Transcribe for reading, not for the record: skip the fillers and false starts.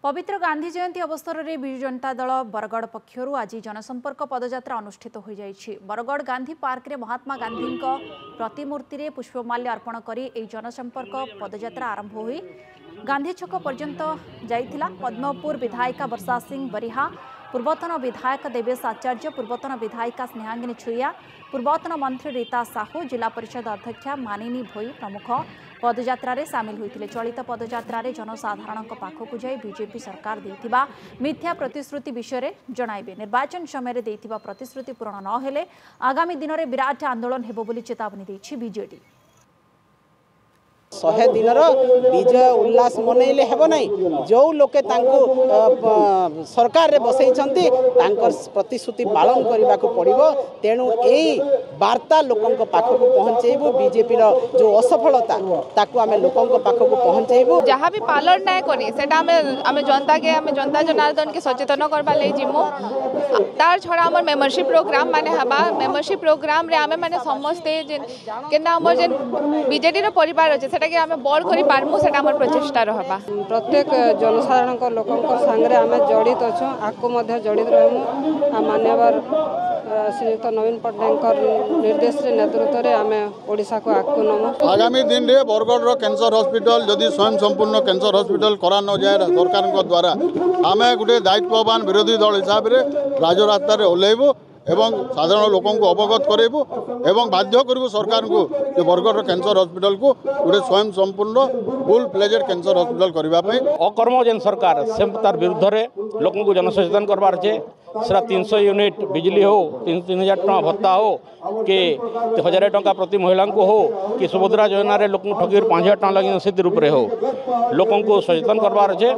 पवित्र गांधी जयंती अवसर में विजु जनता दल बरगढ़ पक्षर आज जनसंपर्क पदयात्रा अनुष्ठित हो जाइछि। बरगढ़ गांधी पार्क में महात्मा गांधी प्रतिमूर्ति में पुष्पमाल्य अर्पण कर जनसंपर्क पदयात्रा आरंभ हुई गांधी छक पर्यंत जाइथिला। पद्मपुर विधायिका वर्षा सिंह बरिहा, पूर्वतन विधायक देवेश आचार्य, पूर्वतन विधायिका स्नेहांगिनी छुरिया, पूर्वतन मंत्री रीता साहू, जिला परिषद अध्यक्षा मानिनी भोई प्रमुख पदयात्रा सामिल होते। चलित पदयात्रा जनसाधारण पाखक जाई बीजेपी सरकार देथिबा मिथ्या प्रतिश्रुति विषय जणाइबे। निर्वाचन समय देथिबा प्रतिश्रुति पूरण न हेले आगामी दिन में विराट आंदोलन हेबो बोली चेतावनी देछि बीजेडी। 100 दिन विजय उल्लास मनइले हेब नहीं। जो लोके सरकार रे बसई प्रतिश्रुति पालन करने को पड़ो। तेणु यही वार्ता लोकों पाखक पहुँचेबू। बीजेपी जो असफलता ताकू आमे लोकों पाखक पहुँचेबू। जहाँ भी पालन ना करी सेटा आमे जनता के जनता जनार्दन के सचेतन करबा ले जिमु। तार छड़ा हमर मेंबरशिप प्रोग्राम माने हबा। मेंबरशिप प्रोग्राम रे आमे माने समस्ते केना हमर जे बीजेडी रो परिवार अछि सेटा के आमे बड़ करि पारमु सेटा हमर प्रचेष्टा रहबा। प्रत्येक जनसाधारण लोकों संगे आमे जड़ित अछु। आको मध्य जड़ित रहमु। मान्यवर श्रीयुक्त नवीन पट्टनायक निर्देश नेतृत्व में आमे ओडिशा को आगको नमु। आगामी दिन में बरगढ़ कैंसर हॉस्पिटल जदि स्वयं संपूर्ण कैंसर हॉस्पिटल करा न जाए सरकार द्वारा आमे गोटे दायित्ववान विरोधी दल हिसाब से राजरास्तार ओह्लैबू एवं साधारण लोकों को अवगत करेबू एवं बाध्य करूँ सरकार को जो बरगढ़ कैंसर हॉस्पिटल को गोटे स्वयं संपूर्ण फुल फ्लेजेड कैंसर हॉस्पिटल करने अकर्म जेन सरकार से तार विरुद्ध में लोक को जनसचेतन करवार अच्छे। सरा 300 यूनिट बिजली हो 3000 टका भत्ता हो कि 1000 टका प्रति महिला को हो कि सुभद्रा योजना लोक ठगी 5000 टका लगे से रूप हो लोकों को सचेतन करवार अच्छे।